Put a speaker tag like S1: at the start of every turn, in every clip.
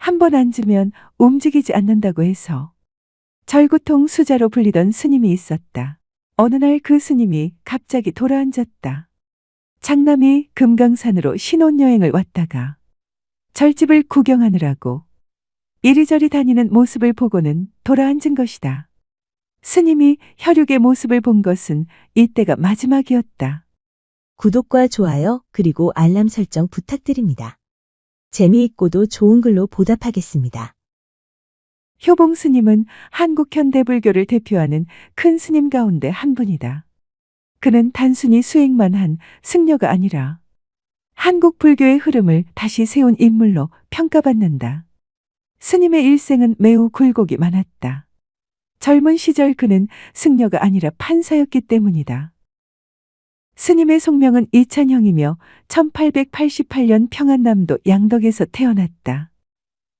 S1: 한 번 앉으면 움직이지 않는다고 해서 절구통 수자로 불리던 스님이 있었다. 어느 날 그 스님이 갑자기 돌아앉았다. 장남이 금강산으로 신혼여행을 왔다가 절집을 구경하느라고 이리저리 다니는 모습을 보고는 돌아앉은 것이다. 스님이 혈육의 모습을 본 것은 이때가 마지막이었다.
S2: 구독과 좋아요 그리고 알람 설정 부탁드립니다. 재미있고도 좋은 글로 보답하겠습니다.
S1: 효봉 스님은 한국 현대불교를 대표하는 큰 스님 가운데 한 분이다. 그는 단순히 수행만 한 승려가 아니라 한국 불교의 흐름을 다시 세운 인물로 평가받는다. 스님의 일생은 매우 굴곡이 많았다. 젊은 시절 그는 승려가 아니라 판사였기 때문이다. 스님의 속명은 이찬형이며 1888년 평안남도 양덕에서 태어났다.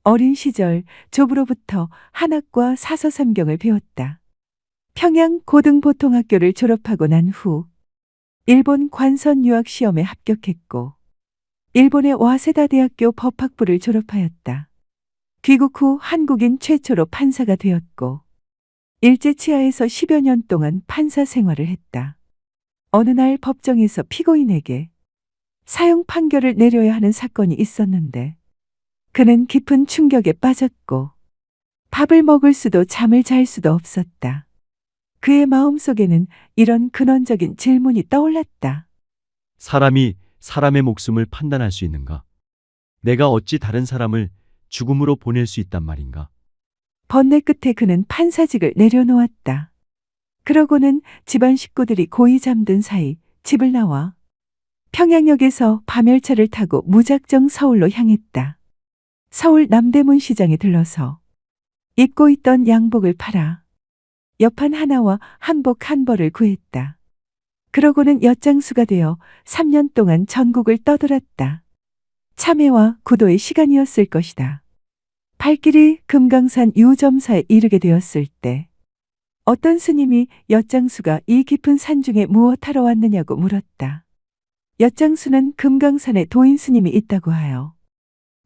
S1: 어린 시절 조부로부터 한학과 사서삼경을 배웠다. 평양 고등보통학교를 졸업하고 난 후 일본 관선 유학 시험에 합격했고 일본의 와세다 대학교 법학부를 졸업하였다. 귀국 후 한국인 최초로 판사가 되었고 일제 치하에서 10여 년 동안 판사 생활을 했다. 어느 날 법정에서 피고인에게 사형 판결을 내려야 하는 사건이 있었는데 그는 깊은 충격에 빠졌고 밥을 먹을 수도 잠을 잘 수도 없었다. 그의 마음속에는 이런 근원적인 질문이 떠올랐다.
S3: 사람이 사람의 목숨을 판단할 수 있는가? 내가 어찌 다른 사람을 죽음으로 보낼 수 있단 말인가?
S1: 번뇌 끝에 그는 판사직을 내려놓았다. 그러고는 집안 식구들이 고이 잠든 사이 집을 나와 평양역에서 밤열차를 타고 무작정 서울로 향했다. 서울 남대문 시장에 들러서 입고 있던 양복을 팔아 옆판 하나와 한복 한 벌을 구했다. 그러고는 엿장수가 되어 3년 동안 전국을 떠돌았다. 참회와 구도의 시간이었을 것이다. 발길이 금강산 유점사에 이르게 되었을 때 어떤 스님이 엿장수가 이 깊은 산중에 무엇하러 왔느냐고 물었다. 엿장수는 금강산에 도인 스님이 있다고 하여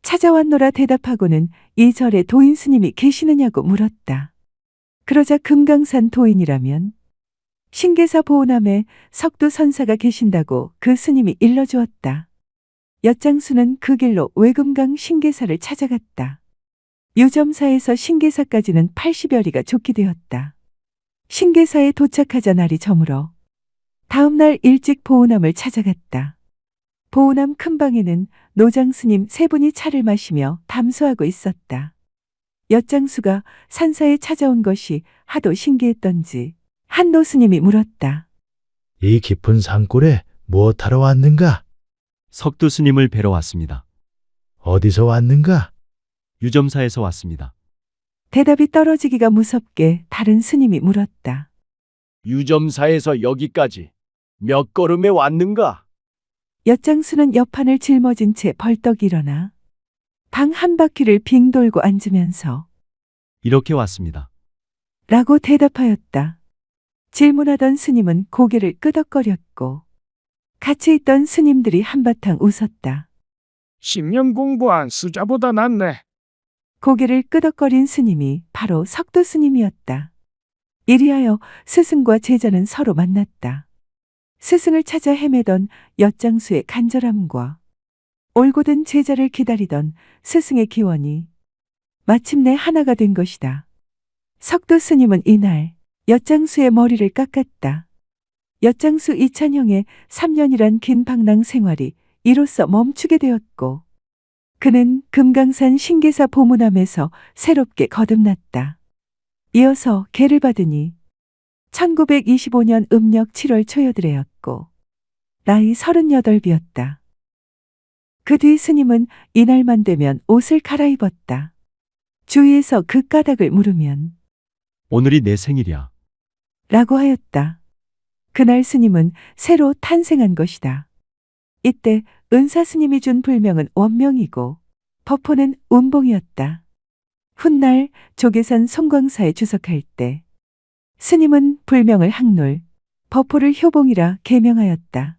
S1: 찾아왔노라 대답하고는 이 절에 도인 스님이 계시느냐고 물었다. 그러자 금강산 도인이라면 신계사 보호남에 석두 선사가 계신다고 그 스님이 일러주었다. 엿장수는 그 길로 외금강 신계사를 찾아갔다. 유점사에서 신계사까지는 80여리가 좁게 되었다. 신계사에 도착하자 날이 저물어 다음 날 일찍 보호남을 찾아갔다. 보호남 큰 방에는 노장스님 세 분이 차를 마시며 담소하고 있었다. 엿장수가 산사에 찾아온 것이 하도 신기했던지 한노 스님이 물었다.
S4: 이 깊은 산골에 무엇하러 왔는가?
S3: 석두 스님을 뵈러 왔습니다.
S4: 어디서 왔는가?
S3: 유점사에서 왔습니다.
S1: 대답이 떨어지기가 무섭게 다른 스님이 물었다.
S5: 유점사에서 여기까지 몇 걸음에 왔는가?
S1: 엿장수는 옆판을 짊어진 채 벌떡 일어나 방 한 바퀴를 빙 돌고 앉으면서
S3: 이렇게 왔습니다.
S1: 라고 대답하였다. 질문하던 스님은 고개를 끄덕거렸고 같이 있던 스님들이 한바탕 웃었다.
S5: 10년 공부한 수자보다 낫네.
S1: 고개를 끄덕거린 스님이 바로 석두 스님이었다. 이리하여 스승과 제자는 서로 만났다. 스승을 찾아 헤매던 엿장수의 간절함과 올곧은 제자를 기다리던 스승의 기원이 마침내 하나가 된 것이다. 석두 스님은 이날 엿장수의 머리를 깎았다. 엿장수 이찬형의 3년이란 긴 방랑 생활이 이로써 멈추게 되었고 그는 금강산 신계사 보문함에서 새롭게 거듭났다. 이어서 계를 받으니 1925년 음력 7월 초여들이었고 나이 38이었다. 그 뒤 스님은 이날만 되면 옷을 갈아입었다. 주위에서 그 까닭을 물으면
S3: 오늘이 내 생일이야.
S1: 라고 하였다. 그날 스님은 새로 탄생한 것이다. 이때 은사 스님이 준 불명은 원명이고 법호는 운봉이었다. 훗날 조계산 송광사에 주석할 때 스님은 불명을 항놀, 법호를 효봉이라 계명하였다.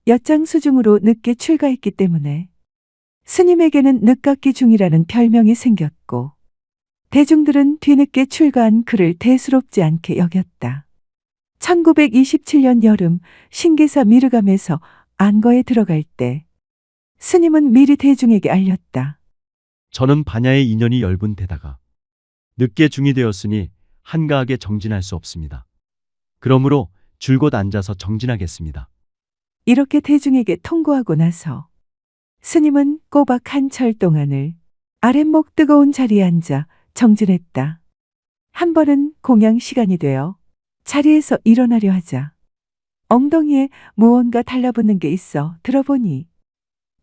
S1: 엿장수 중으로 늦게 출가했기 때문에 스님에게는 늦깎이 중이라는 별명이 생겼고 대중들은 뒤늦게 출가한 그를 대수롭지 않게 여겼다. 1927년 여름 신계사 미르감에서 안거에 들어갈 때 스님은 미리 대중에게 알렸다.
S3: 저는 반야의 인연이 엷은 데다가 늦게 중이 되었으니 한가하게 정진할 수 없습니다. 그러므로 줄곧 앉아서 정진하겠습니다.
S1: 이렇게 대중에게 통고하고 나서 스님은 꼬박 한 철 동안을 아랫목 뜨거운 자리에 앉아 정진했다. 한 번은 공양 시간이 되어 자리에서 일어나려 하자 엉덩이에 무언가 달라붙는 게 있어 들어보니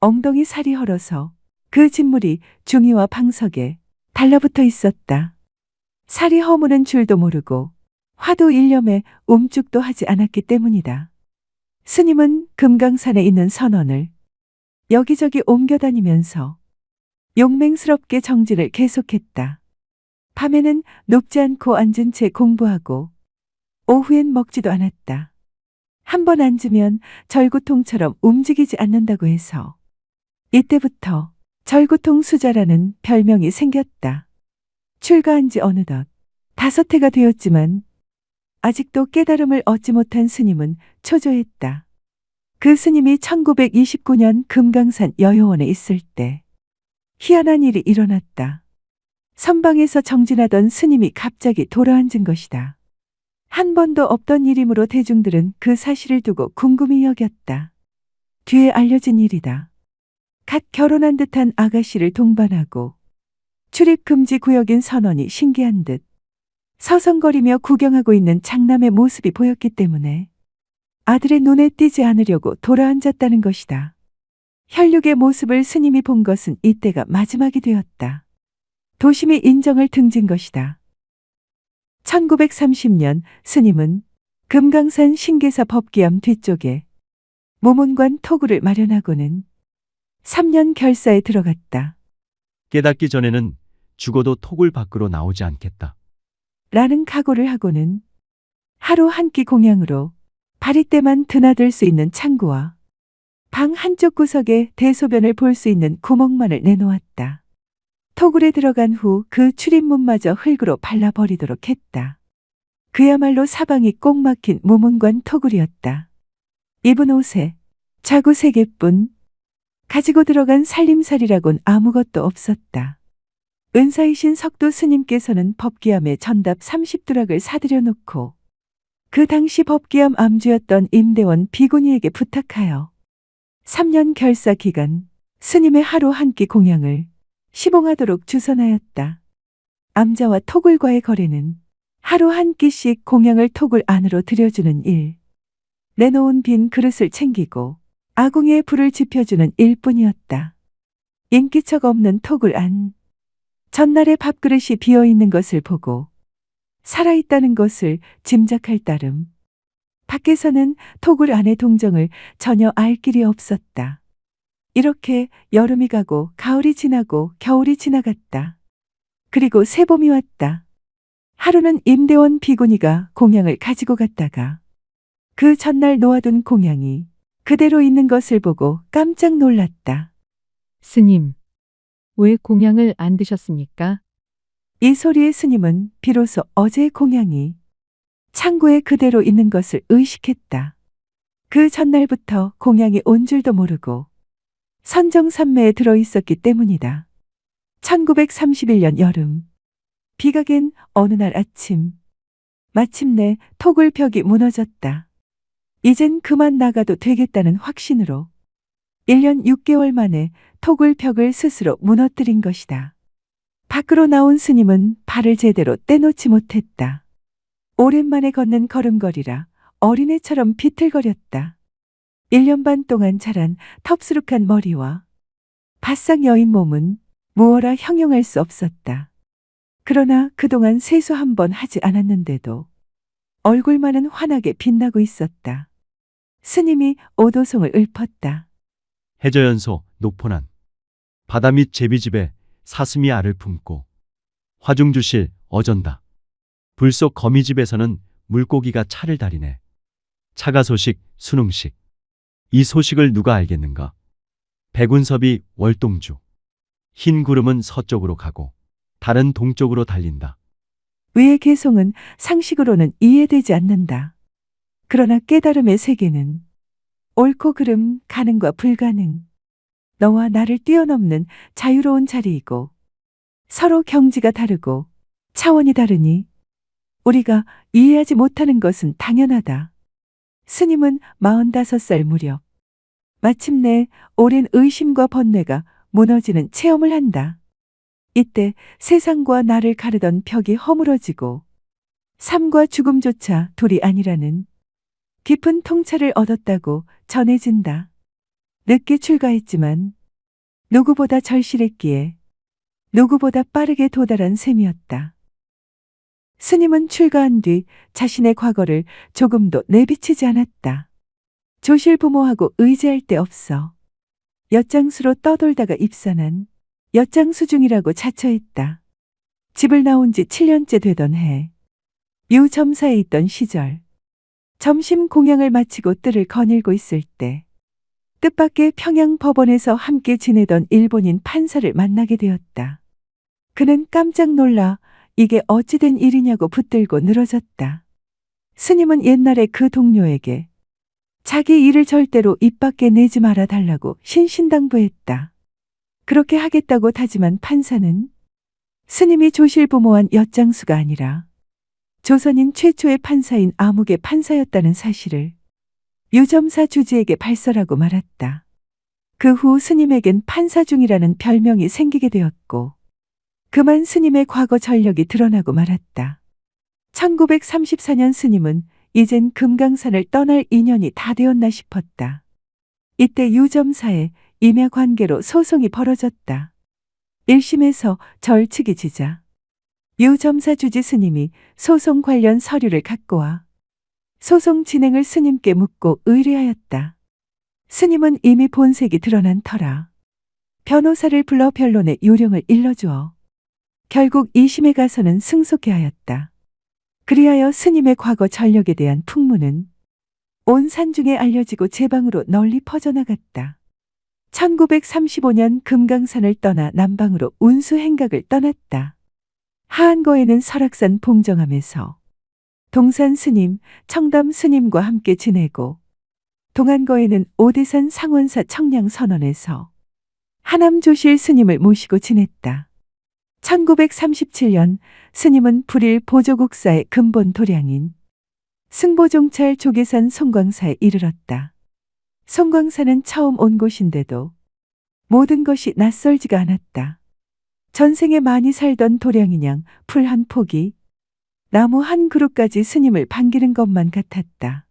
S1: 엉덩이 살이 헐어서 그 진물이 중이와 방석에 달라붙어 있었다. 살이 허무는 줄도 모르고 화도 일념에 움쭉도 하지 않았기 때문이다. 스님은 금강산에 있는 선원을 여기저기 옮겨다니면서 용맹스럽게 정진을 계속했다. 밤에는 눕지 않고 앉은 채 공부하고 오후엔 먹지도 않았다. 한 번 앉으면 절구통처럼 움직이지 않는다고 해서 이때부터 절구통 수자라는 별명이 생겼다. 출가한 지 어느덧 5해가 되었지만 아직도 깨달음을 얻지 못한 스님은 초조했다. 그 스님이 1929년 금강산 여효원에 있을 때 희한한 일이 일어났다. 선방에서 정진하던 스님이 갑자기 돌아앉은 것이다. 한 번도 없던 일이므로 대중들은 그 사실을 두고 궁금히 여겼다. 뒤에 알려진 일이다. 갓 결혼한 듯한 아가씨를 동반하고 출입금지 구역인 선원이 신기한 듯 서성거리며 구경하고 있는 장남의 모습이 보였기 때문에 아들의 눈에 띄지 않으려고 돌아앉았다는 것이다. 혈육의 모습을 스님이 본 것은 이때가 마지막이 되었다. 도심이 인정을 등진 것이다. 1930년 스님은 금강산 신계사 법기암 뒤쪽에 모문관 토구를 마련하고는 3년 결사에 들어갔다.
S3: 깨닫기 전에는 죽어도 톡을 밖으로 나오지 않겠다.
S1: 라는 각오를 하고는 하루 한 끼 공양으로 바리때만 드나들 수 있는 창구와 방 한쪽 구석에 대소변을 볼 수 있는 구멍만을 내놓았다. 토굴에 들어간 후 그 출입문마저 흙으로 발라버리도록 했다. 그야말로 사방이 꼭 막힌 무문관 토굴이었다. 입은 옷에 자구 3개뿐 가지고 들어간 살림살이라곤 아무것도 없었다. 은사이신 석도 스님께서는 법기암에 전답 30두락을 사들여 놓고 그 당시 법기암 암주였던 임대원 비구니에게 부탁하여 3년 결사 기간 스님의 하루 한 끼 공양을 시봉하도록 주선하였다. 암자와 토굴과의 거래는 하루 한 끼씩 공양을 토굴 안으로 들여주는 일, 내놓은 빈 그릇을 챙기고 아궁이에 불을 지펴주는 일뿐이었다. 인기척 없는 토굴 안, 전날의 밥그릇이 비어있는 것을 보고 살아있다는 것을 짐작할 따름 밖에서는 토굴 안의 동정을 전혀 알 길이 없었다. 이렇게 여름이 가고 가을이 지나고 겨울이 지나갔다. 그리고 새봄이 왔다. 하루는 임대원 비구니가 공양을 가지고 갔다가 그 전날 놓아둔 공양이 그대로 있는 것을 보고 깜짝 놀랐다.
S6: 스님, 왜 공양을 안 드셨습니까?
S1: 이 소리에 스님은 비로소 어제의 공양이 창고에 그대로 있는 것을 의식했다. 그 전날부터 공양이 온 줄도 모르고 선정산매에 들어있었기 때문이다. 1931년 여름, 비가 갠 어느 날 아침, 마침내 토굴 벽이 무너졌다. 이젠 그만 나가도 되겠다는 확신으로 1년 6개월 만에 토굴 벽을 스스로 무너뜨린 것이다. 밖으로 나온 스님은 발을 제대로 떼놓지 못했다. 오랜만에 걷는 걸음걸이라 어린애처럼 비틀거렸다. 1년 반 동안 자란 텁수룩한 머리와 바싹 여인 몸은 무어라 형용할 수 없었다. 그러나 그동안 세수 한 번 하지 않았는데도 얼굴만은 환하게 빛나고 있었다. 스님이 오도송을 읊었다.
S3: 해저연소 녹포난 바다 밑 제비집에 사슴이 알을 품고 화중주실 어전다. 불속 거미집에서는 물고기가 차를 다리네. 차가 소식 순웅식. 이 소식을 누가 알겠는가? 백운섭이 월동주. 흰 구름은 서쪽으로 가고 달은 동쪽으로 달린다.
S1: 위의 개송은 상식으로는 이해되지 않는다. 그러나 깨달음의 세계는 옳고 그름, 가능과 불가능, 너와 나를 뛰어넘는 자유로운 자리이고 서로 경지가 다르고 차원이 다르니 우리가 이해하지 못하는 것은 당연하다. 스님은 45살 무렵 마침내 오랜 의심과 번뇌가 무너지는 체험을 한다. 이때 세상과 나를 가르던 벽이 허물어지고 삶과 죽음조차 둘이 아니라는 깊은 통찰을 얻었다고 전해진다. 늦게 출가했지만 누구보다 절실했기에 누구보다 빠르게 도달한 셈이었다. 스님은 출가한 뒤 자신의 과거를 조금도 내비치지 않았다. 조실 부모하고 의지할 데 없어 엿장수로 떠돌다가 입산한 엿장수 중이라고 자처했다. 집을 나온 지 7년째 되던 해, 유점사에 있던 시절, 점심 공양을 마치고 뜰을 거닐고 있을 때 뜻밖의 평양 법원에서 함께 지내던 일본인 판사를 만나게 되었다. 그는 깜짝 놀라 이게 어찌된 일이냐고 붙들고 늘어졌다. 스님은 옛날에 그 동료에게 자기 일을 절대로 입 밖에 내지 말아 달라고 신신당부했다. 그렇게 하겠다고 다짐한 판사는 스님이 조실부모한 엿장수가 아니라 조선인 최초의 판사인 아묵의 판사였다는 사실을 유점사 주지에게 발설하고 말았다. 그 후 스님에겐 판사중이라는 별명이 생기게 되었고 그만 스님의 과거 전력이 드러나고 말았다. 1934년 스님은 이젠 금강산을 떠날 인연이 다 되었나 싶었다. 이때 유점사에 임야 관계로 소송이 벌어졌다. 1심에서 절측이 지자 유점사 주지 스님이 소송 관련 서류를 갖고 와 소송 진행을 스님께 묻고 의뢰하였다. 스님은 이미 본색이 드러난 터라 변호사를 불러 변론의 요령을 일러주어 결국 2심에 가서는 승소케 하였다. 그리하여 스님의 과거 전력에 대한 풍문은 온 산중에 알려지고 제방으로 널리 퍼져나갔다. 1935년 금강산을 떠나 남방으로 운수행각을 떠났다. 하안거에는 설악산 봉정암에서 동산 스님, 청담 스님과 함께 지내고 동안거에는 오대산 상원사 청량선원에서 하남조실 스님을 모시고 지냈다. 1937년 스님은 불일 보조국사의 근본 도량인 승보종찰 조계산 송광사에 이르렀다. 송광사는 처음 온 곳인데도 모든 것이 낯설지가 않았다. 전생에 많이 살던 도량인양 풀 한 폭이 나무 한 그루까지 스님을 반기는 것만 같았다.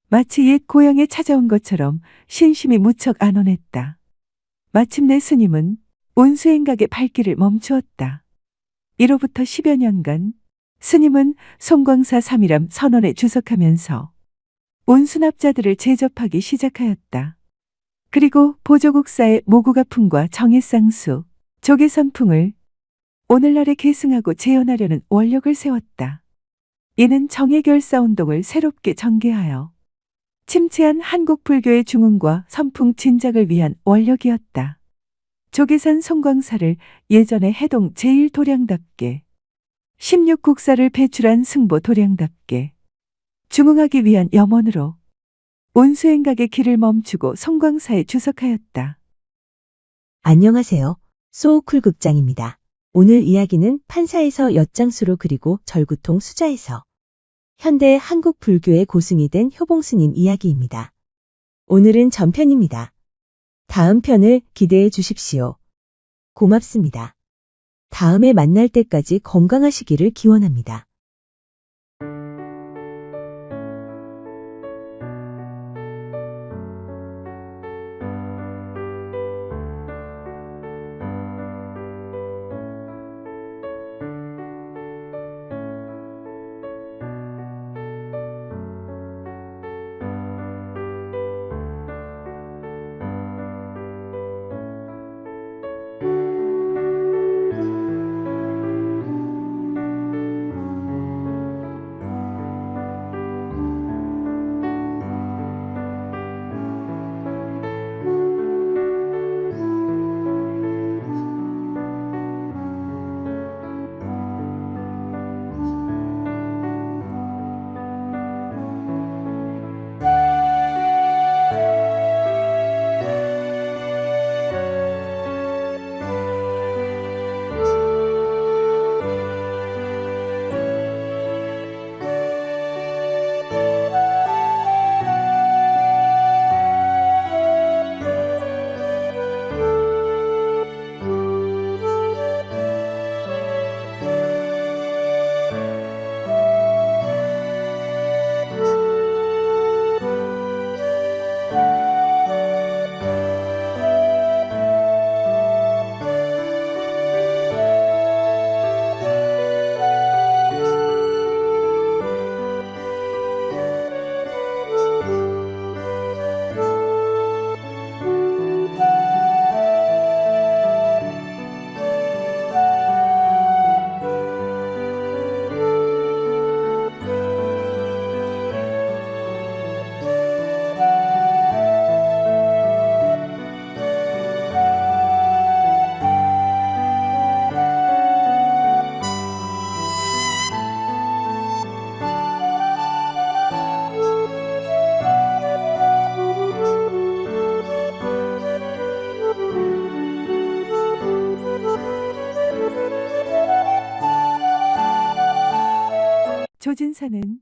S1: 마치 옛 고향에 찾아온 것처럼 신심이 무척 안온했다. 마침내 스님은 운수행각의 발길을 멈추었다. 이로부터 10여 년간 스님은 송광사 삼일암 선원에 주석하면서 운수납자들을 제접하기 시작하였다. 그리고 보조국사의 모구가풍과 정해쌍수, 조계선풍을 오늘날에 계승하고 재현하려는 원력을 세웠다. 이는 정예결사운동을 새롭게 전개하여 침체한 한국 불교의 중흥과 선풍 진작을 위한 원력이었다. 조계산 송광사를 예전의 해동 제1도량답게 16국사를 배출한 승보 도량답게 중흥하기 위한 염원으로 운수행각의 길을 멈추고 송광사에 주석하였다.
S2: 안녕하세요. 소우쿨 극장입니다. 오늘 이야기는 판사에서 엿장수로 그리고 절구통 수자에서 현대 한국 불교의 고승이 된 효봉스님 이야기입니다. 오늘은 전편입니다. 다음 편을 기대해 주십시오. 고맙습니다. 다음에 만날 때까지 건강하시기를 기원합니다.
S1: 조진사는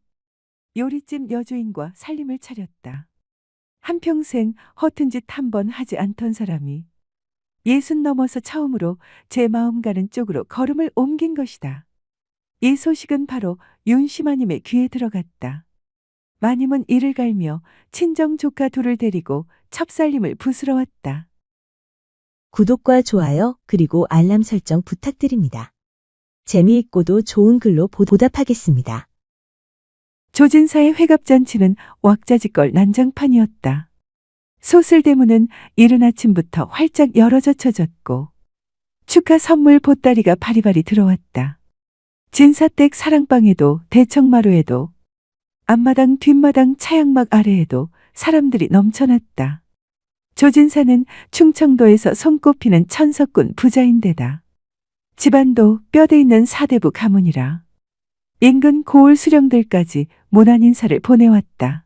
S1: 요리집 여주인과 살림을 차렸다. 한평생 허튼 짓 한 번 하지 않던 사람이 60 넘어서 처음으로 제 마음 가는 쪽으로 걸음을 옮긴 것이다. 이 소식은 바로 윤씨마님의 귀에 들어갔다. 마님은 이를 갈며 친정 조카 둘을 데리고 첩살림을 부스러웠다.
S2: 구독과 좋아요 그리고 알람 설정 부탁드립니다. 재미있고도 좋은 글로 보답하겠습니다.
S1: 조진사의 회갑잔치는 왁자지껄 난장판이었다. 소슬대문은 이른 아침부터 활짝 열어젖혀졌고 축하 선물 보따리가 바리바리 들어왔다. 진사댁 사랑방에도 대청마루에도 앞마당 뒷마당 차양막 아래에도 사람들이 넘쳐났다. 조진사는 충청도에서 손꼽히는 천석군 부자인데다 집안도 뼈대 있는 사대부 가문이라 인근 고을 수령들까지 문안 인사를 보내왔다.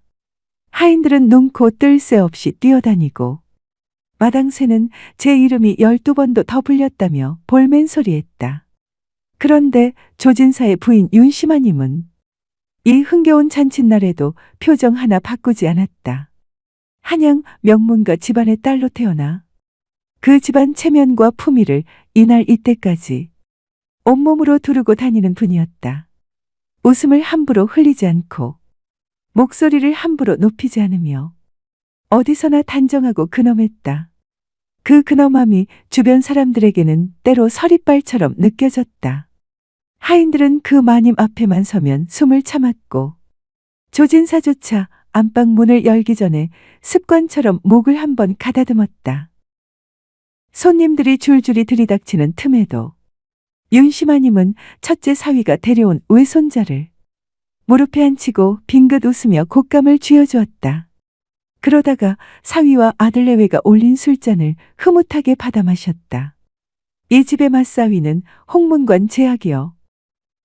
S1: 하인들은 눈코 뜰 새 없이 뛰어다니고 마당새는 제 이름이 12번도 더 불렸다며 볼멘소리했다. 그런데 조진사의 부인 윤씨마님은 이 흥겨운 잔칫날에도 표정 하나 바꾸지 않았다. 한양 명문가 집안의 딸로 태어나 그 집안 체면과 품위를 이날 이때까지 온몸으로 두르고 다니는 분이었다. 웃음을 함부로 흘리지 않고 목소리를 함부로 높이지 않으며 어디서나 단정하고 근엄했다. 그 근엄함이 주변 사람들에게는 때로 서리빨처럼 느껴졌다. 하인들은 그 마님 앞에만 서면 숨을 참았고 조진사조차 안방 문을 열기 전에 습관처럼 목을 한번 가다듬었다. 손님들이 줄줄이 들이닥치는 틈에도 윤씨마님은 첫째 사위가 데려온 외손자를 무릎에 앉히고 빙긋 웃으며 곶감을 쥐어주었다. 그러다가 사위와 아들 내외가 올린 술잔을 흐뭇하게 받아 마셨다. 이 집의 맞사위는 홍문관 제학이여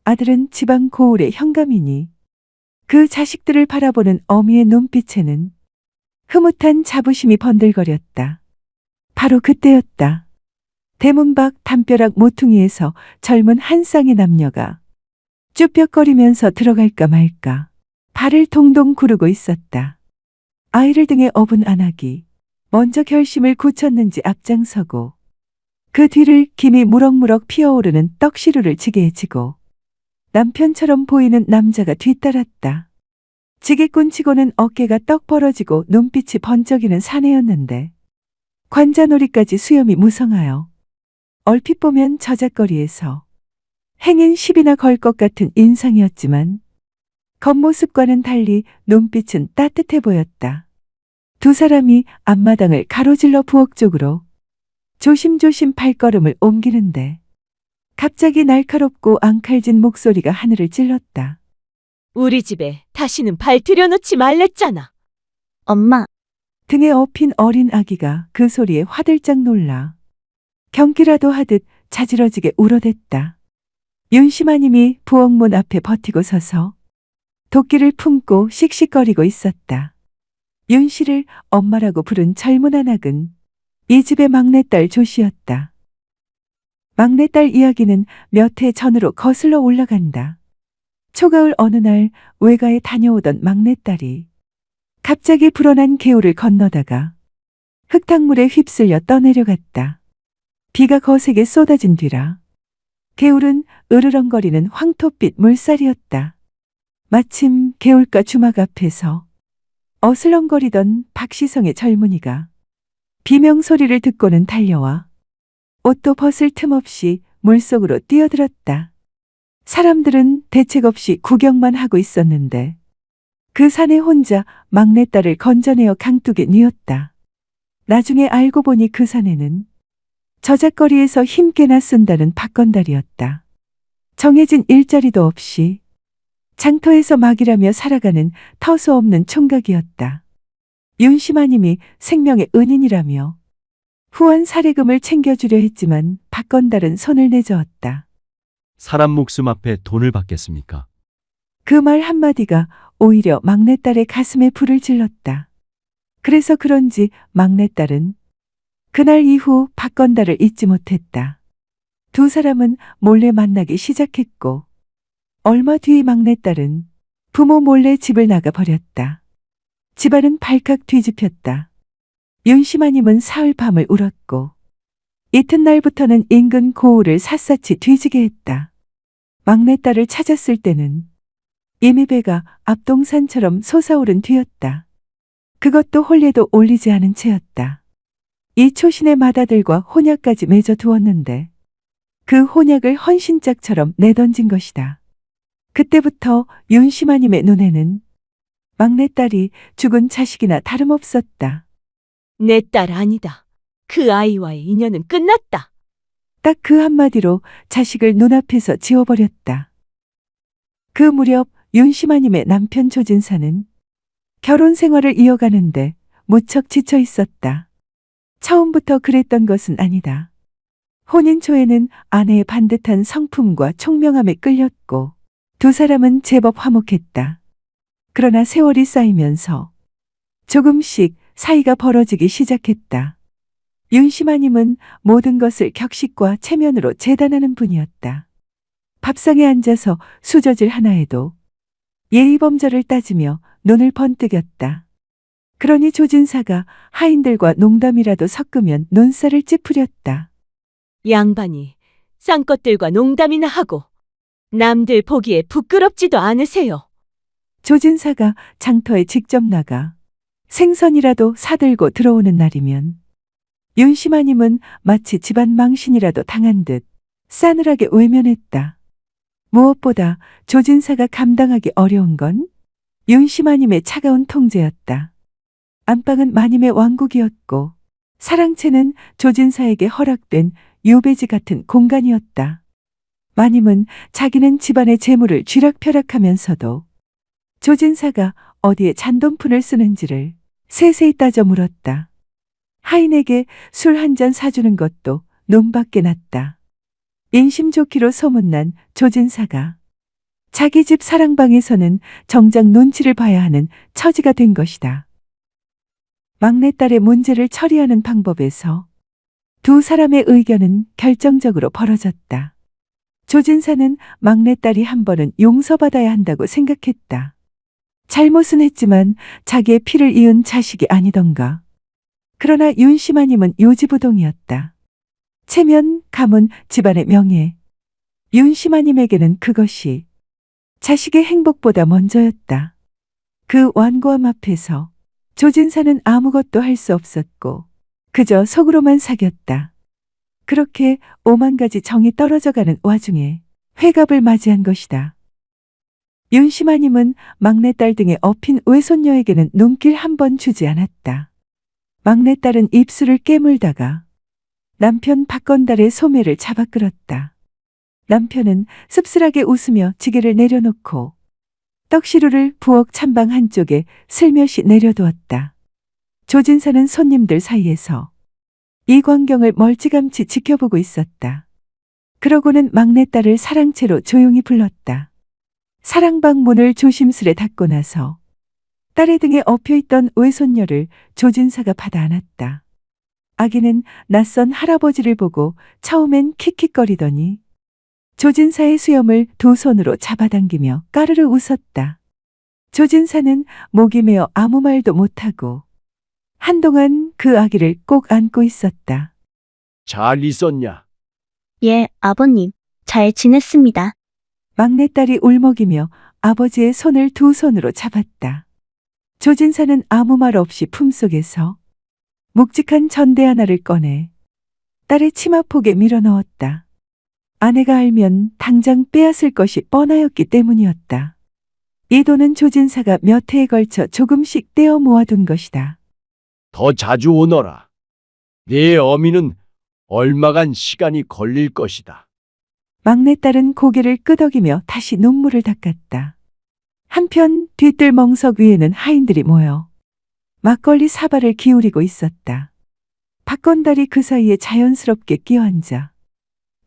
S1: 아들은 지방 고을의 현감이니 그 자식들을 바라보는 어미의 눈빛에는 흐뭇한 자부심이 번들거렸다. 바로 그때였다. 대문 밖 담벼락 모퉁이에서 젊은 한 쌍의 남녀가 쭈뼛거리면서 들어갈까 말까 발을 동동 구르고 있었다. 아이를 등에 업은 안악이 먼저 결심을 굳혔는지 앞장서고 그 뒤를 김이 무럭무럭 피어오르는 떡시루를 지게에 지고 남편처럼 보이는 남자가 뒤따랐다. 지게꾼치고는 어깨가 떡 벌어지고 눈빛이 번쩍이는 사내였는데 관자놀이까지 수염이 무성하여 얼핏 보면 저잣거리에서 행인 10이나 걸 것 같은 인상이었지만 겉모습과는 달리 눈빛은 따뜻해 보였다. 두 사람이 앞마당을 가로질러 부엌 쪽으로 조심조심 발걸음을 옮기는데 갑자기 날카롭고 앙칼진 목소리가 하늘을 찔렀다.
S7: 우리 집에 다시는 발 들여놓지 말랬잖아.
S8: 엄마,
S1: 등에 업힌 어린 아기가 그 소리에 화들짝 놀라 경기라도 하듯 자지러지게 울어댔다. 윤씨마님이 부엌문 앞에 버티고 서서 도끼를 품고 씩씩거리고 있었다. 윤씨를 엄마라고 부른 젊은 한악은 이 집의 막내딸 조씨였다. 막내딸 이야기는 몇 해 전으로 거슬러 올라간다. 초가을 어느 날 외가에 다녀오던 막내딸이 갑자기 불어난 개울을 건너다가 흙탕물에 휩쓸려 떠내려갔다. 비가 거세게 쏟아진 뒤라 개울은 으르렁거리는 황토빛 물살이었다. 마침 개울가 주막 앞에서 어슬렁거리던 박시성의 젊은이가 비명소리를 듣고는 달려와 옷도 벗을 틈 없이 물속으로 뛰어들었다. 사람들은 대책 없이 구경만 하고 있었는데 그 산에 혼자 막내딸을 건져내어 강둑에 뉘었다. 나중에 알고 보니 그 산에는 저잣거리에서 힘께나 쓴다는 박건달이었다. 정해진 일자리도 없이 장터에서 막이라며 살아가는 터수 없는 총각이었다. 윤씨마님이 생명의 은인이라며 후한 사례금을 챙겨주려 했지만 박건달은 손을 내저었다.
S3: 사람 목숨 앞에 돈을 받겠습니까?
S1: 그 말 한마디가 오히려 막내딸의 가슴에 불을 질렀다. 그래서 그런지 막내딸은 그날 이후 박건달을 잊지 못했다. 두 사람은 몰래 만나기 시작했고 얼마 뒤 막내딸은 부모 몰래 집을 나가 버렸다. 집안은 발칵 뒤집혔다. 윤씨마님은 사흘 밤을 울었고 이튿날부터는 인근 고을을 샅샅이 뒤지게 했다. 막내딸을 찾았을 때는 이미 배가 앞동산처럼 솟아오른 뒤였다. 그것도 홀례도 올리지 않은 채였다. 이 초신의 맏아들과 혼약까지 맺어 두었는데 그 혼약을 헌신짝처럼 내던진 것이다. 그때부터 윤씨마님의 눈에는 막내딸이 죽은 자식이나 다름없었다.
S7: 내 딸 아니다. 그 아이와의 인연은 끝났다.
S1: 딱 그 한마디로 자식을 눈앞에서 지워버렸다. 그 무렵 윤씨마님의 남편 조진사는 결혼 생활을 이어가는데 무척 지쳐 있었다. 처음부터 그랬던 것은 아니다. 혼인 초에는 아내의 반듯한 성품과 총명함에 끌렸고 두 사람은 제법 화목했다. 그러나 세월이 쌓이면서 조금씩 사이가 벌어지기 시작했다. 윤씨마님은 모든 것을 격식과 체면으로 재단하는 분이었다. 밥상에 앉아서 수저질 하나에도 예의범절을 따지며 눈을 번뜩였다. 그러니 조진사가 하인들과 농담이라도 섞으면 눈살을 찌푸렸다.
S7: 양반이 쌍것들과 농담이나 하고 남들 보기에 부끄럽지도 않으세요.
S1: 조진사가 장터에 직접 나가 생선이라도 사들고 들어오는 날이면 윤씨마님은 마치 집안 망신이라도 당한 듯 싸늘하게 외면했다. 무엇보다 조진사가 감당하기 어려운 건 윤씨마님의 차가운 통제였다. 안방은 마님의 왕국이었고 사랑채는 조진사에게 허락된 유배지 같은 공간이었다. 마님은 자기는 집안의 재물을 쥐락펴락하면서도 조진사가 어디에 잔돈푼을 쓰는지를 세세히 따져 물었다. 하인에게 술 한 잔 사주는 것도 눈밖에 났다. 인심 좋기로 소문난 조진사가 자기 집 사랑방에서는 정작 눈치를 봐야 하는 처지가 된 것이다. 막내딸의 문제를 처리하는 방법에서 두 사람의 의견은 결정적으로 벌어졌다. 조진사는 막내딸이 한 번은 용서받아야 한다고 생각했다. 잘못은 했지만 자기의 피를 이은 자식이 아니던가. 그러나 윤씨마님은 요지부동이었다. 체면, 가문, 집안의 명예. 윤씨마님에게는 그것이 자식의 행복보다 먼저였다. 그 완고함 앞에서 조진사는 아무것도 할 수 없었고 그저 속으로만 사겼다. 그렇게 5만 가지 정이 떨어져가는 와중에 회갑을 맞이한 것이다. 윤씨마님은 막내딸 등에 업힌 외손녀에게는 눈길 한 번 주지 않았다. 막내딸은 입술을 깨물다가 남편 박건달의 소매를 잡아 끌었다. 남편은 씁쓸하게 웃으며 지게를 내려놓고 떡시루를 부엌 찬방 한쪽에 슬며시 내려두었다. 조진사는 손님들 사이에서 이 광경을 멀찌감치 지켜보고 있었다. 그러고는 막내딸을 사랑채로 조용히 불렀다. 사랑방 문을 조심스레 닫고 나서 딸의 등에 엎여있던 외손녀를 조진사가 받아 안았다. 아기는 낯선 할아버지를 보고 처음엔 킥킥거리더니 조진사의 수염을 두 손으로 잡아당기며 까르르 웃었다. 조진사는 목이 메어 아무 말도 못하고 한동안 그 아기를 꼭 안고 있었다.
S5: 잘 있었냐?
S8: 예, 아버님. 잘 지냈습니다.
S1: 막내딸이 울먹이며 아버지의 손을 두 손으로 잡았다. 조진사는 아무 말 없이 품속에서 묵직한 전대 하나를 꺼내 딸의 치마폭에 밀어넣었다. 아내가 알면 당장 빼앗을 것이 뻔하였기 때문이었다. 이 돈은 조진사가 몇 해에 걸쳐 조금씩 떼어 모아둔 것이다.
S5: 더 자주 오너라. 네 어미는 얼마간 시간이 걸릴 것이다.
S1: 막내딸은 고개를 끄덕이며 다시 눈물을 닦았다. 한편 뒤뜰 멍석 위에는 하인들이 모여 막걸리 사발을 기울이고 있었다. 박건달이 그 사이에 자연스럽게 끼어앉아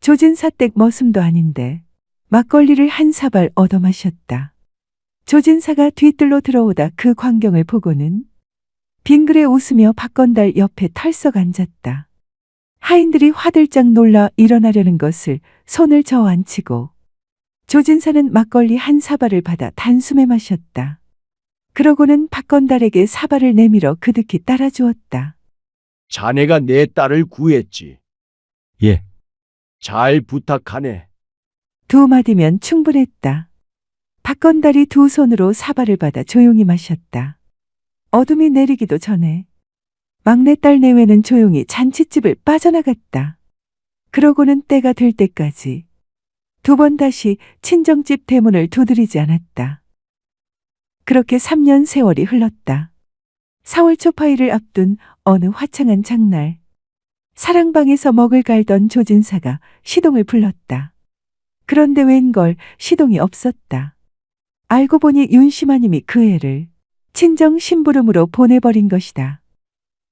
S1: 조진사댁 머슴도 아닌데 막걸리를 한 사발 얻어 마셨다. 조진사가 뒤뜰로 들어오다 그 광경을 보고는 빙그레 웃으며 박건달 옆에 털썩 앉았다. 하인들이 화들짝 놀라 일어나려는 것을 손을 저어 앉히고 조진사는 막걸리 한 사발을 받아 단숨에 마셨다. 그러고는 박건달에게 사발을 내밀어 그득히 따라주었다.
S5: 자네가 내 딸을 구했지.
S3: 예,
S5: 잘 부탁하네.
S1: 두 마디면 충분했다. 박건달이 두 손으로 사발을 받아 조용히 마셨다. 어둠이 내리기도 전에 막내딸 내외는 조용히 잔칫집을 빠져나갔다. 그러고는 때가 될 때까지 두 번 다시 친정집 대문을 두드리지 않았다. 그렇게 3년 세월이 흘렀다. 4월 초파일을 앞둔 어느 화창한 장날, 사랑방에서 먹을 갈던 조진사가 시동을 불렀다. 그런데 웬걸 시동이 없었다. 알고 보니 윤심아님이 그 애를 친정 심부름으로 보내버린 것이다.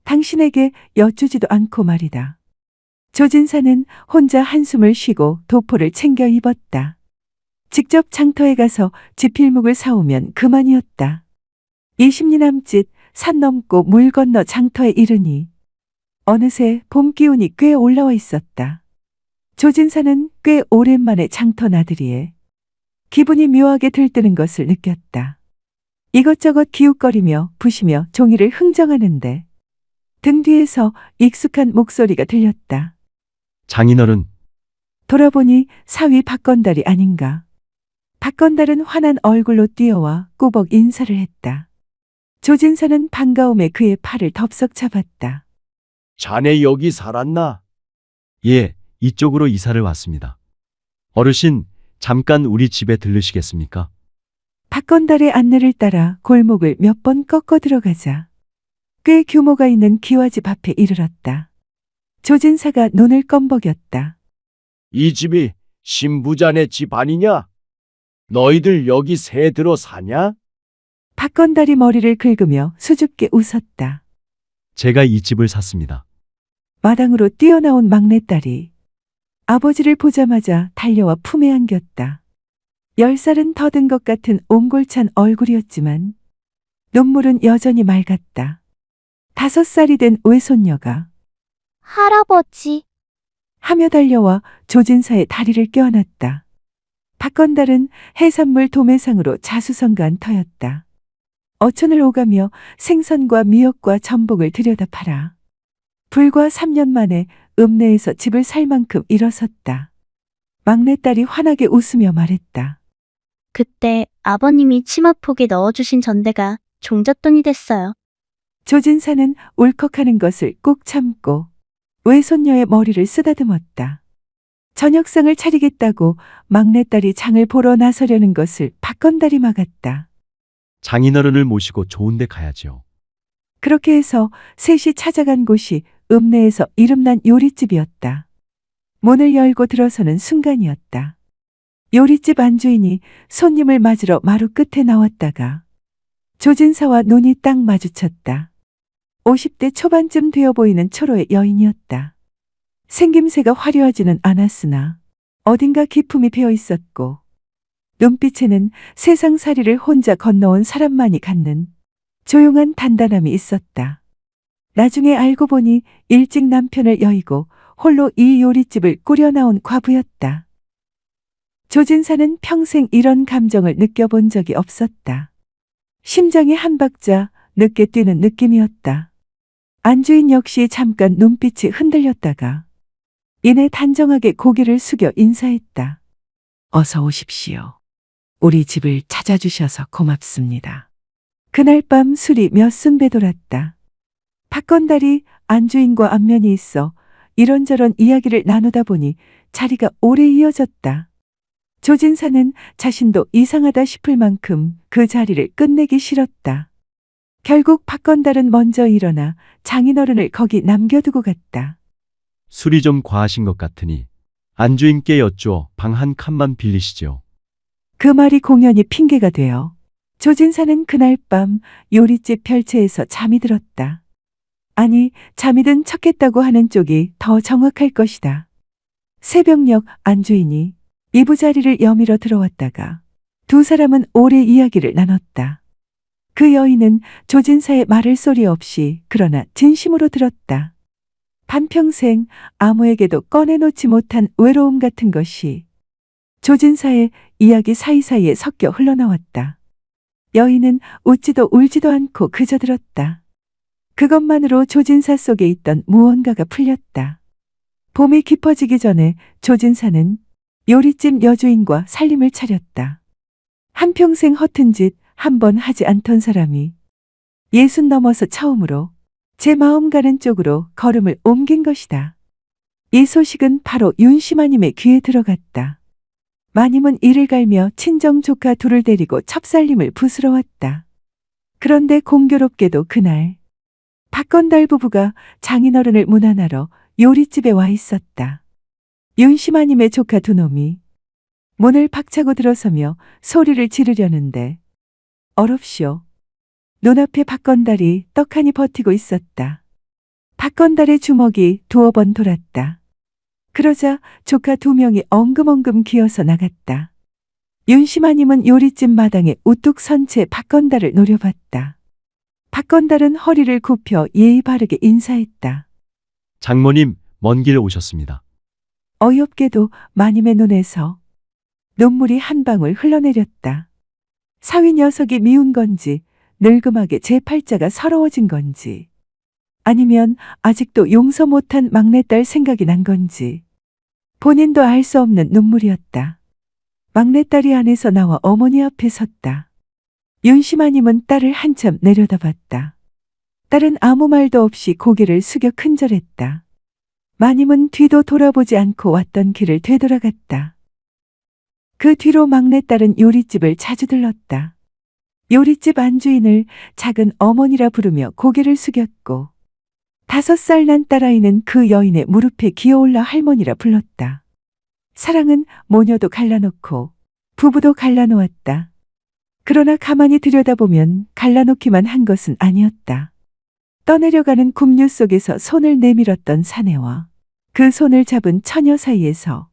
S1: 당신에게 여쭈지도 않고 말이다. 조진사는 혼자 한숨을 쉬고 도포를 챙겨 입었다. 직접 장터에 가서 지필묵을 사오면 그만이었다. 20리 남짓 산 넘고 물 건너 장터에 이르니 어느새 봄 기운이 꽤 올라와 있었다. 조진사는 꽤 오랜만에 장터 나들이에 기분이 묘하게 들뜨는 것을 느꼈다. 이것저것 기웃거리며 부시며 종이를 흥정하는데 등 뒤에서 익숙한 목소리가 들렸다.
S3: 장인어른,
S1: 돌아보니 사위 박건달이 아닌가. 박건달은 환한 얼굴로 뛰어와 꾸벅 인사를 했다. 조진사는 반가움에 그의 팔을 덥석 잡았다.
S5: 자네 여기 살았나?
S3: 예, 이쪽으로 이사를 왔습니다. 어르신, 잠깐 우리 집에 들르시겠습니까?
S1: 박건달의 안내를 따라 골목을 몇 번 꺾어 들어가자 꽤 규모가 있는 기와집 앞에 이르렀다. 조진사가 눈을 껌벅였다.
S5: 이 집이 신부자네 집 아니냐? 너희들 여기 새 들어 사냐?
S1: 박건달이 머리를 긁으며 수줍게 웃었다.
S3: 제가 이 집을 샀습니다.
S1: 마당으로 뛰어나온 막내딸이 아버지를 보자마자 달려와 품에 안겼다. 10살은 더 든 것 같은 옹골찬 얼굴이었지만 눈물은 여전히 맑았다. 5살이 된 외손녀가
S8: 할아버지,
S1: 하며 달려와 조진사의 다리를 껴안았다. 박건달은 해산물 도매상으로 자수성가한 터였다. 어촌을 오가며 생선과 미역과 전복을 들여다 팔아 불과 3년 만에 읍내에서 집을 살 만큼 일어섰다. 막내딸이 환하게 웃으며 말했다.
S8: 그때 아버님이 치마폭에 넣어주신 전대가 종잣돈이 됐어요.
S1: 조진사는 울컥하는 것을 꼭 참고 외손녀의 머리를 쓰다듬었다. 저녁상을 차리겠다고 막내딸이 장을 보러 나서려는 것을 박건달이 막았다.
S3: 장인어른을 모시고 좋은 데 가야지요.
S1: 그렇게 해서 셋이 찾아간 곳이 읍내에서 이름난 요리집이었다. 문을 열고 들어서는 순간이었다. 요리집 안주인이 손님을 맞으러 마루 끝에 나왔다가 조진사와 눈이 딱 마주쳤다. 50대 초반쯤 되어 보이는 초로의 여인이었다. 생김새가 화려하지는 않았으나 어딘가 기품이 배어 있었고 눈빛에는 세상살이를 혼자 건너온 사람만이 갖는 조용한 단단함이 있었다. 나중에 알고 보니 일찍 남편을 여의고 홀로 이 요리집을 꾸려나온 과부였다. 조진사는 평생 이런 감정을 느껴본 적이 없었다. 심장이 한 박자 늦게 뛰는 느낌이었다. 안주인 역시 잠깐 눈빛이 흔들렸다가 이내 단정하게 고개를 숙여 인사했다. 어서 오십시오. 우리 집을 찾아주셔서 고맙습니다. 그날 밤 술이 몇 순배 돌았다. 박건달이 안주인과 안면이 있어 이런저런 이야기를 나누다 보니 자리가 오래 이어졌다. 조진사는 자신도 이상하다 싶을 만큼 그 자리를 끝내기 싫었다. 결국 박건달은 먼저 일어나 장인어른을 거기 남겨두고 갔다.
S3: 술이 좀 과하신 것 같으니 안주인께 여쭈어 방 한 칸만 빌리시지요.
S1: 그 말이 공연히 핑계가 되어 조진사는 그날 밤 요리집 별채에서 잠이 들었다. 아니, 잠이 든 척했다고 하는 쪽이 더 정확할 것이다. 새벽녘 안주인이 이부자리를 여미러 들어왔다가 두 사람은 오래 이야기를 나눴다. 그 여인은 조진사의 말을 소리 없이 그러나 진심으로 들었다. 반평생 아무에게도 꺼내놓지 못한 외로움 같은 것이 조진사의 이야기 사이사이에 섞여 흘러나왔다. 여인은 웃지도 울지도 않고 그저 들었다. 그것만으로 조진사 속에 있던 무언가가 풀렸다. 봄이 깊어지기 전에 조진사는 요리집 여주인과 살림을 차렸다. 한평생 허튼 짓 한 번 하지 않던 사람이 60 넘어서 처음으로 제 마음 가는 쪽으로 걸음을 옮긴 것이다. 이 소식은 바로 윤씨마님의 귀에 들어갔다. 마님은 이를 갈며 친정 조카 둘을 데리고 첩살림을 부스러 왔다. 그런데 공교롭게도 그날 박건달 부부가 장인어른을 문안하러 요리집에 와 있었다. 윤씨마님의 조카 두 놈이 문을 박차고 들어서며 소리를 지르려는데 어렵시오. 눈앞에 박건달이 떡하니 버티고 있었다. 박건달의 주먹이 두어 번 돌았다. 그러자 조카 두 명이 엉금엉금 기어서 나갔다. 윤씨마님은 요리집 마당에 우뚝 선 채 박건달을 노려봤다. 박건달은 허리를 굽혀 예의 바르게 인사했다.
S3: 장모님, 먼 길 오셨습니다.
S1: 어이없게도 마님의 눈에서 눈물이 한 방울 흘러내렸다. 사위 녀석이 미운 건지 늙음하게 제 팔자가 서러워진 건지 아니면 아직도 용서 못한 막내딸 생각이 난 건지 본인도 알 수 없는 눈물이었다. 막내딸이 안에서 나와 어머니 앞에 섰다. 윤씨마님은 딸을 한참 내려다봤다. 딸은 아무 말도 없이 고개를 숙여 큰절했다. 마님은 뒤도 돌아보지 않고 왔던 길을 되돌아갔다. 그 뒤로 막내딸은 요리집을 자주 들렀다. 요리집 안주인을 작은 어머니라 부르며 고개를 숙였고 5살 난 딸아이는 그 여인의 무릎에 기어올라 할머니라 불렀다. 사랑은 모녀도 갈라놓고 부부도 갈라놓았다. 그러나 가만히 들여다보면 갈라놓기만 한 것은 아니었다. 떠내려가는 굽류 속에서 손을 내밀었던 사내와 그 손을 잡은 처녀 사이에서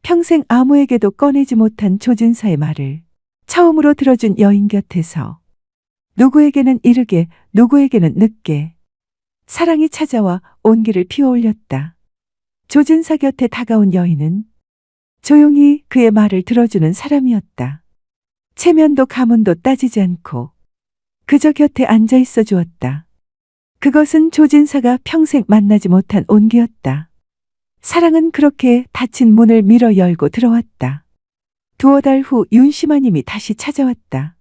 S1: 평생 아무에게도 꺼내지 못한 조진사의 말을 처음으로 들어준 여인 곁에서 누구에게는 이르게 누구에게는 늦게 사랑이 찾아와 온기를 피워올렸다. 조진사 곁에 다가온 여인은 조용히 그의 말을 들어주는 사람이었다. 체면도 가문도 따지지 않고 그저 곁에 앉아 있어 주었다. 그것은 조진사가 평생 만나지 못한 온기였다. 사랑은 그렇게 닫힌 문을 밀어 열고 들어왔다. 두어 달 후 윤씨마님이 다시 찾아왔다.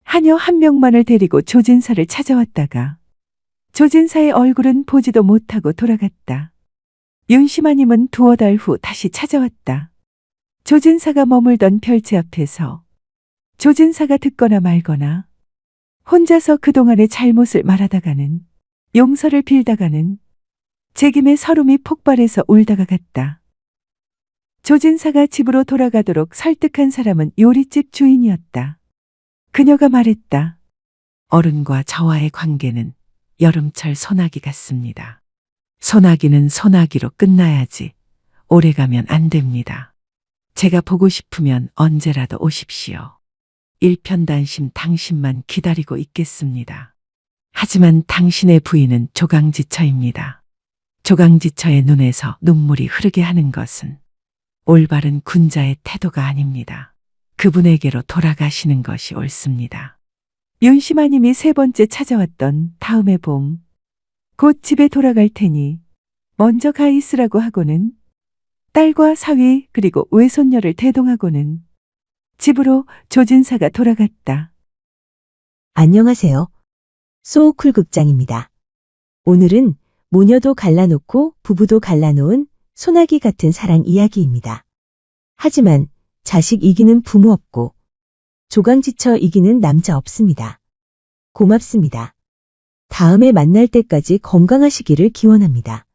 S1: 하녀 한 명만을 데리고 조진사를 찾아왔다가 조진사의 얼굴은 보지도 못하고 돌아갔다. 윤씨마님은 두어 달 후 다시 찾아왔다. 조진사가 머물던 별채 앞에서 조진사가 듣거나 말거나 혼자서 그동안의 잘못을 말하다가는 용서를 빌다가는 제김에 서름이 폭발해서 울다가 갔다. 조진사가 집으로 돌아가도록 설득한 사람은 요리집 주인이었다. 그녀가 말했다. 어른과 저와의 관계는 여름철 소나기 같습니다. 소나기는 소나기로 끝나야지 오래가면 안 됩니다. 제가 보고 싶으면 언제라도 오십시오. 일편단심 당신만 기다리고 있겠습니다. 하지만 당신의 부인은 조강지처입니다. 조강지처의 눈에서 눈물이 흐르게 하는 것은 올바른 군자의 태도가 아닙니다. 그분에게로 돌아가시는 것이 옳습니다. 윤씨마님이 3번째 찾아왔던 다음의 봄, 곧 집에 돌아갈 테니 먼저 가 있으라고 하고는 딸과 사위 그리고 외손녀를 대동하고는 집으로 조진사가 돌아갔다.
S2: 안녕하세요. 소오쿨 극장입니다. 오늘은 모녀도 갈라놓고 부부도 갈라놓은 소나기 같은 사랑 이야기입니다. 하지만 자식 이기는 부모 없고 조강지처 이기는 남자 없습니다. 고맙습니다. 다음에 만날 때까지 건강하시기를 기원합니다.